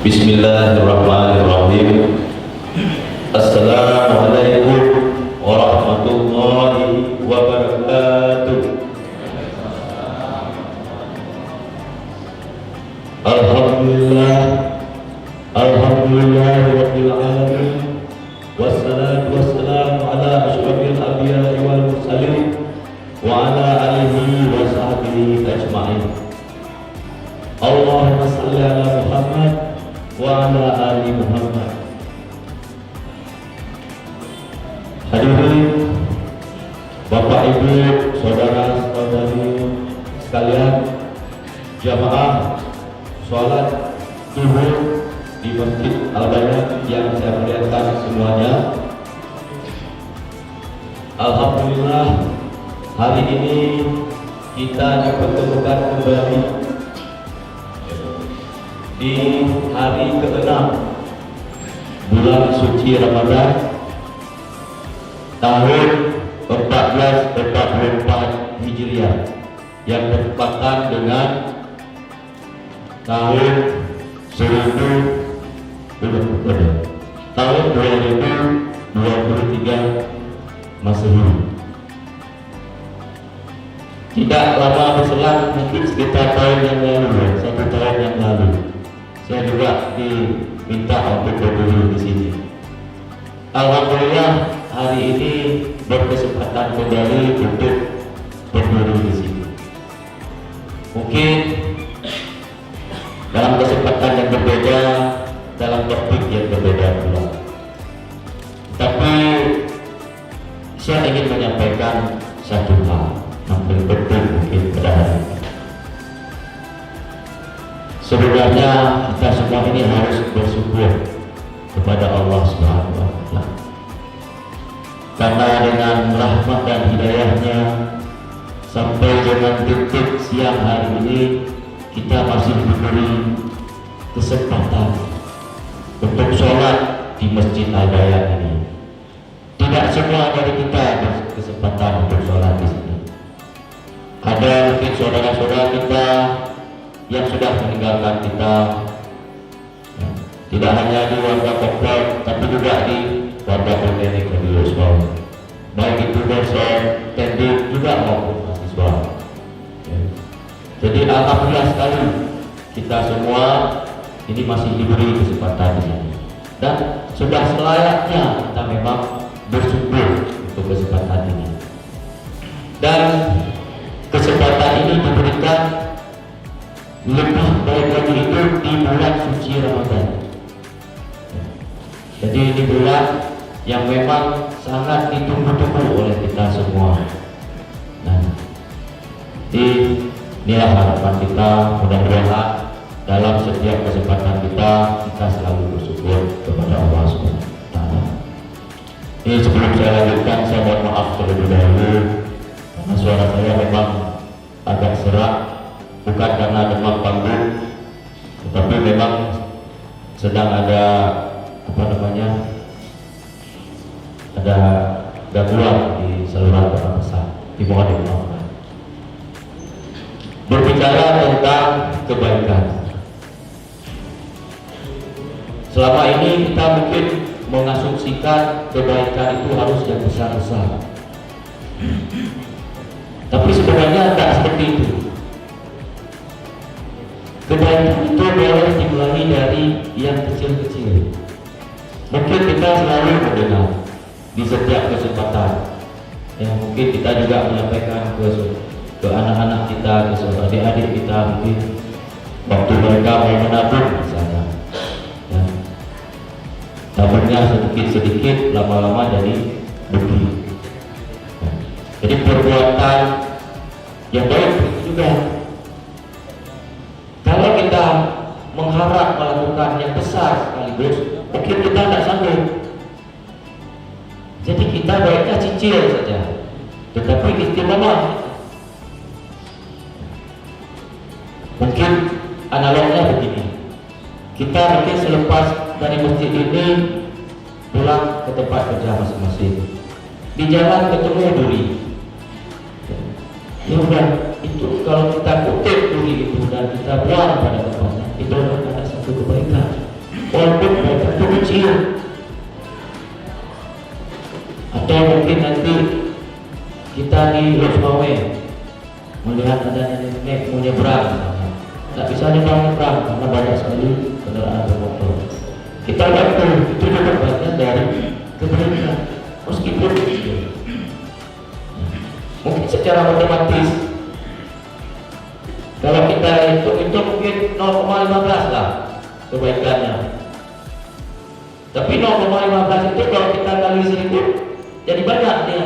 Bismillahirrahmanirrahim. Assalamualaikum warahmatullahi wabarakatuh. Alhamdulillah, alhamdulillahirabbil alamin. Wassalatu wassalamu ala asyrafil anbiya'i wal mursalin wa ala alihi wa sahbihi ajma'in. Allahumma shalli ala Muhammad wa ala ali Muhammad. Hadirin Bapak Ibu, saudara-saudari sekalian, jamaah sholat zuhur di Masjid Al-Bayan yang saya muliakan semuanya. Alhamdulillah, hari ini kita dipertemukan kembali di hari ke-6 bulan suci Ramadan tahun 1444 Hijriah yang bertepatan dengan tahun 2023 Masehi. Tidak lama berselang, mungkin sekitar tahun yang lalu, 1 tahun yang lalu, saya juga diminta untuk berdiri di sini. Alhamdulillah, hari ini berkesempatan kembali untuk berdiri di sini. Mungkin dalam kesempatan yang berbeda, dalam topik yang berbeda pula. Tapi saya ingin menyampaikan satu hal yang betul mungkin pada hari ini. Sebenarnya kita semua ini harus bersyukur kepada Allah Subhanahu wa Ta'ala, karena dengan rahmat dan hidayahnya sampai dengan detik siang hari ini kita masih diberi kesempatan untuk sholat di Masjid Al-Bayan ini. Tidak semua dari kita berkesempatan untuk sholat di sini. Ada mungkin saudara-saudara kita yang sudah meninggalkan kita, tidak hanya di warga komplek, tapi juga di warga Politeknik Negeri Yusuf, baik itu dosen, teknik, juga maupun mahasiswa. Jadi alhamdulillah sekali kita semua ini masih diberi kesempatan ini, dan sudah selayaknya kita memang bersyukur untuk kesempatan ini. Dan kesempatan ini diberikan lebih baik lagi itu di bulan suci Ramadan. Jadi ini bulan yang memang sangat ditunggu-tunggu oleh kita semua. Nah, inilah harapan kita, mudah-mudahan dalam setiap kesempatan kita selalu bersyukur kepada Allah Subhanahu wa Ta'ala. Ini sebelum saya lanjutkan, saya mohon maaf terlebih dahulu karena suara saya memang agak serak, bukan karena demam panggung, tetapi memang sedang ada ada gangguan di saluran pernapasan. Dimohon dimaafkan. Berbicara tentang kebaikan, selama ini kita mungkin mengasumsikan kebaikan itu harus yang besar-besar, tapi sebenarnya tidak seperti itu. Kebaikan itu boleh dimulai dari yang kecil-kecil. Mungkin kita selalu mendengar di setiap kesempatan, yang mungkin kita juga menyampaikan ke anak-anak kita, ke saudara adik kita, mungkin waktu mereka mau menabung misalnya, ya, tabungnya sedikit-sedikit, lama-lama jadi lebih. Ya. Jadi perbuatan yang baik itu juga. Kalau kita mengharap melakukan yang besar sekaligus, mungkin kita tidak sanggup. Jadi kita baiknya cicil saja, tetapi istimewa. Mungkin analognya begini, kita mungkin selepas dari masjid ini pulang ke tempat kerja masing-masing, di jalan ketemu duri, ya udah, kalau kita kutip duri itu dan kita buang pada tempatnya, itu ada satu kebaikan. walaupun mereka itu kecil. Atau mungkin nanti kita di Losmawe melihat ada nenek mau nyebrang, nggak bisa nyebrang karena banyak sekali kendaraan bermotor. Kita bantu, itu juga bagian dari kebaikan, meskipun kecil. Mungkin secara otomatis kalau kita itu mungkin 0,15 lah kebaikannya. Tapi 0,15 itu kalau kita kali 1000 jadi banyak dia.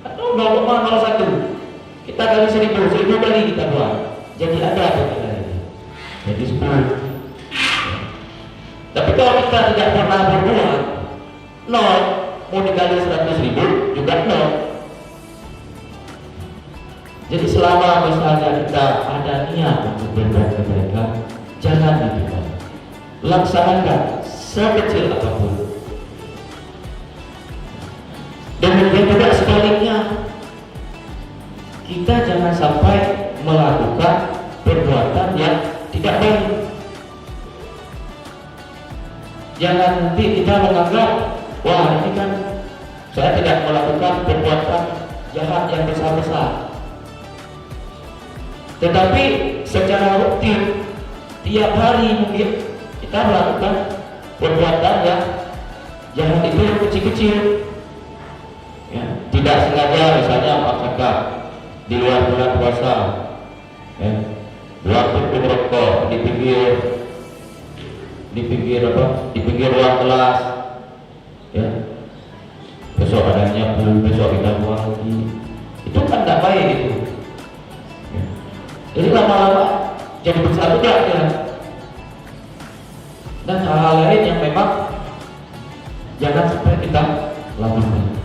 Atau 0,01 kita kali 1000 kali kita buat, jadi ada kebaikannya. Jadi 10. Tapi kalau kita tidak pernah berbuat, 0 mau dikali 100.000 juga 0. Jadi selama misalnya kita ada niat untuk berbuat kebaikan, jangan dibuat, laksanakan sekecil apapun. Demikian juga sebaliknya, kita jangan sampai melakukan perbuatan yang tidak baik. Jangan nanti kita menganggap, wah ini kan saya tidak melakukan perbuatan jahat yang besar-besar. Tetapi secara rutin tiap hari mungkin kita melakukan perbuatan yang jahat itu yang kecil-kecil, ya, tidak sengaja misalnya apakah di luar bulan puasa, ya, waktu merokok di pinggir ruang kelas, ya, besok ada nyapu, besok kita buang lagi, itu kan tidak baik itu. Jadi lama-lama jadi besar juga ya. Dan hal-hal lain yang memang jangan sampai kita lakukan.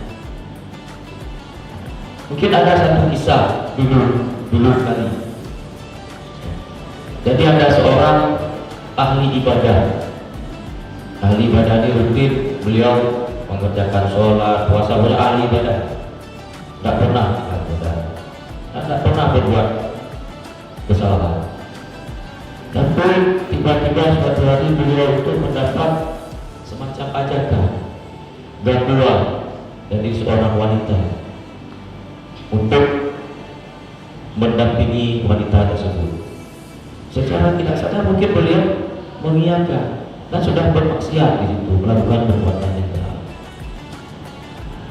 Mungkin ada satu kisah dulu sekali. Jadi ada seorang ahli ibadah. Ahli ibadah ini rutin beliau mengerjakan sholat, puasa, punya ahli ibadah. Tidak pernah berbuat kesalahan. Tapi tiba-tiba suatu hari beliau itu mendapat semacam ajakan, gangguan dari seorang wanita untuk mendampingi wanita tersebut. Secara tidak sadar mungkin beliau mengiyakan dan sudah bermaksiat di situ, melakukan perbuatan yang salah.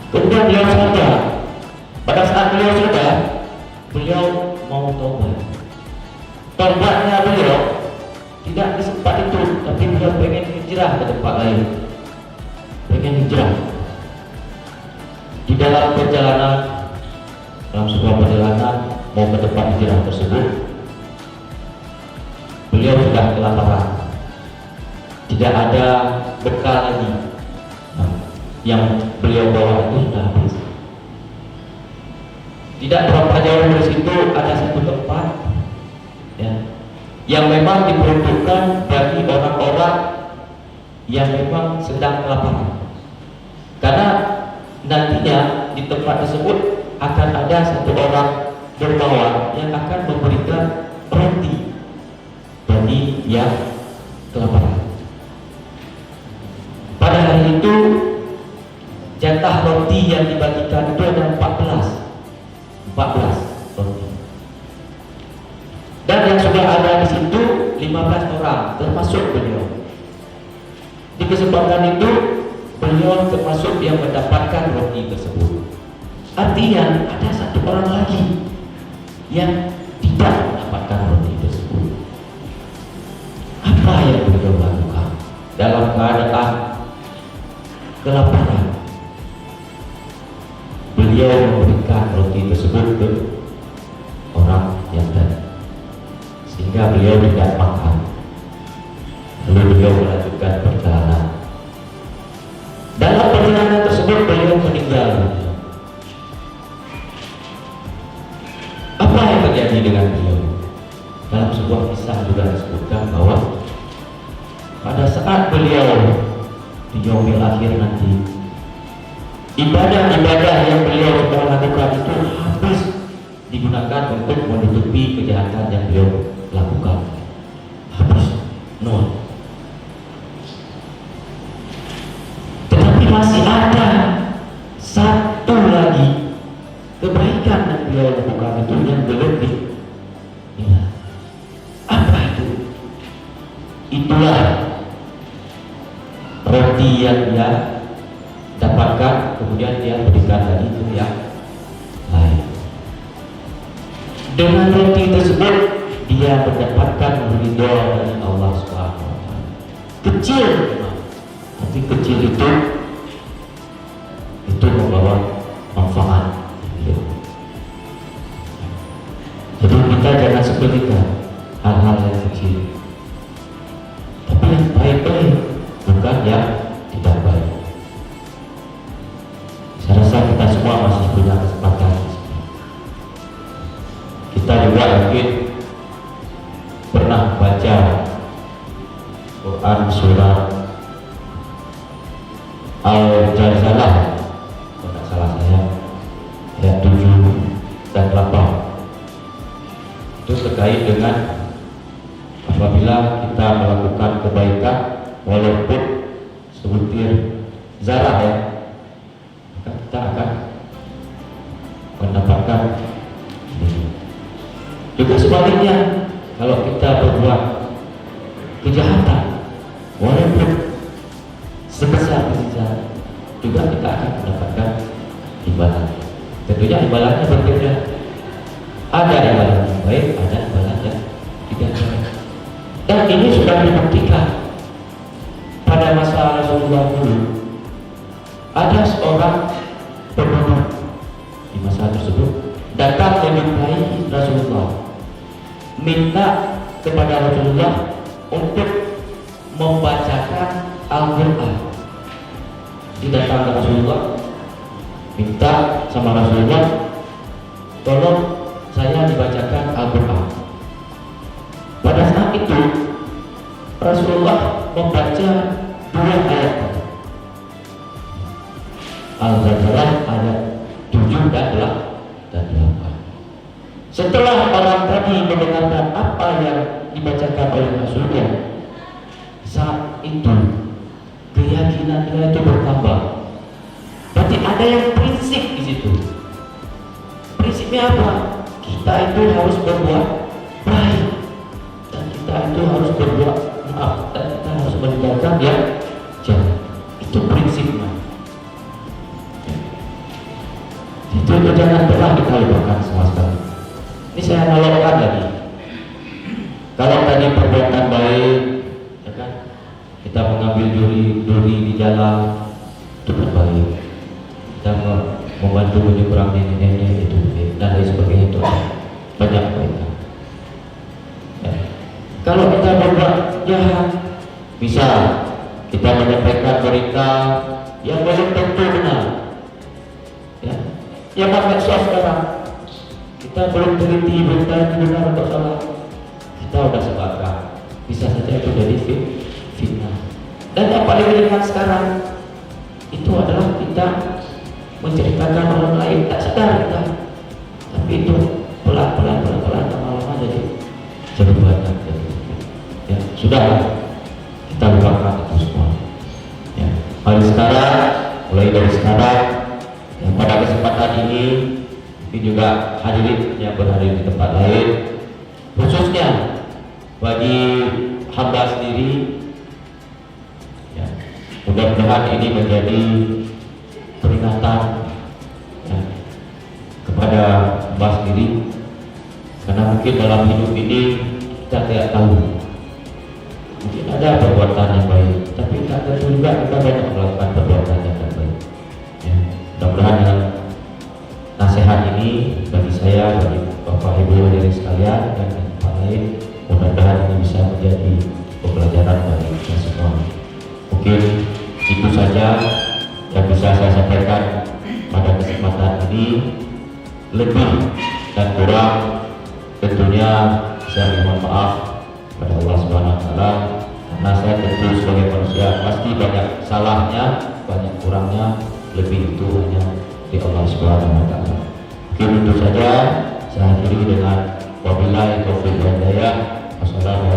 Kemudian beliau sadar. Pada saat beliau sadar, beliau mau taubat. Taubatnya beliau tidak di tempat itu, tapi beliau pengen hijrah ke tempat lain. Pengen hijrah. Di dalam perjalanan, dalam sebuah perjalanan mau ke tempat hijrah tersebut, beliau sudah kelaparan. Tidak ada bekal lagi. Yang beliau bawa itu sudah habis. Tidak berapa jauh dari situ ada satu tempat, ya, yang memang diperuntukkan bagi orang-orang yang memang sedang kelaparan. Karena nantinya di tempat tersebut akan ada satu orang dermawan yang akan memberikan roti bagi yang kelaparan. Pada hari itu jatah roti yang dibagikan itu ada 14 roti. Dan yang sudah ada di situ 15 orang, termasuk beliau. Di kesempatan itu beliau termasuk yang mendapatkan roti tersebut. Artinya ada satu orang lagi yang tidak mendapatkan roti tersebut. Apa yang beliau lakukan dalam keadaan kelaparan? Beliau memberikan roti tersebut ke orang yang tadi, sehingga beliau tidak makan. Lalu beliau melanjutkan perjalanan. Dalam perjalanan tersebut beliau meninggal. Apa yang terjadi dengan beliau? Dalam sebuah kisah juga disebutkan bahwa pada saat beliau di yaumil akhir nanti, ibadah-ibadah yang beliau sudah lakukan itu habis digunakan untuk menutupi kejahatan yang beliau lakukan. Habis, nol. itu yang berlebih. Ya. Apa itu? Itulah roti yang dia dapatkan, kemudian dia berikan lagi ke yang lain. Dengan roti tersebut dia mendapatkan ridho dari Allah Subhanahu wa Ta'ala. Kecil memang, tapi kecil itu membawa manfaat. Jadi kita jangan sepelekan hal-hal yang kecil, tapi yang baik-baik, bukan yang tidak baik. Saya rasa kita semua masih punya kesempatan. Kita juga mungkin pernah baca Quran surah Al-Jalzalah, kalau tidak salah saya, ayat 7 dan 8. Itu terkait dengan apabila kita melakukan kebaikan walaupun sebutir zarah, ya, maka kita akan mendapatkan ini. Juga sebaliknya, kalau kita berbuat kejahatan walaupun sebesar biji zarah, juga kita akan mendapatkan imbalan. Tentunya imbalannya berbeda. Ada imbalan yang baik, ada imbalan yang tidak baik. Dan ini sudah dibuktikan pada masa Rasulullah dulu. Ada seorang pemuda di masa tersebut datang menjumpai Rasulullah, minta kepada Rasulullah untuk membacakan Al-Quran. Dia datang ke Rasulullah, minta sama Rasulullah, tolong saya dibacakan Al-Quran. Pada saat itu Rasulullah membaca 2 ayat Al-Jalzalah ayat 7 dan 8. Setelah orang tadi mendengarkan apa yang dibacakan oleh Rasulullah, saat itu keyakinannya itu bertambah. Berarti ada yang prinsip di situ. Prinsipnya apa? Kita itu harus berbuat baik, dan kita itu harus berbuat maaf, dan kita harus meninggalkan yang jahat. Itu prinsipnya. Itu jangan pernah kita lupakan sama sekali. Ini saya analogkan lagi. Kalau tadi perbuatan baik, ya kan, kita mengambil duri di jalan, itu kan baik. Kita membantu menyeberang nenek-nenek, itu baik, dan lain sebagainya, itu banyak kebaikan. Ya. Kalau kita berbuat jahat, bisa kita menyampaikan berita yang belum tentu benar. Ya, yang medsos sekarang, kita belum teliti berita yang benar atau salah, kita udah sebarkan, bisa saja itu jadi fitnah. Dan yang paling ringan sekarang itu adalah kita menceritakan orang lain, tak sadar kita, tapi itu pelan-pelan lama-lama jadi banyak. Ya, sudah kita lupakan itu semua. Ya, mulai dari sekarang, yang pada kesempatan ini juga hadirin yang berada di tempat lain, khususnya bagi hamba sendiri, ya, mudah-mudahan ini menjadi peringatan, ya, kepada hamba sendiri, karena mungkin dalam hidup ini kita tidak tahu, mungkin ada perbuatan yang baik, tapi tak tentu juga kita banyak melakukan perbuatan yang tidak baik. Ya, mudah-mudahan dengan nasihat ini bagi saya, bagi Bapak Ibu hadirin sekalian dan tempat lain, mudah-mudahan ini bisa menjadi pembelajaran bagi kita semua. Mungkin itu saja yang bisa saya sampaikan pada kesempatan ini. Lebih dan kurang tentunya saya mohon maaf pada Allah Subhanahu wa Ta'ala, karena saya tentu sebagai manusia pasti banyak salahnya, banyak kurangnya, lebih itu hanya di Allah Subhanahu wa Ta'ala. Mungkin itu saja, saya akhiri dengan wabillahi taufiq wal hidayah. Wassalamualaikum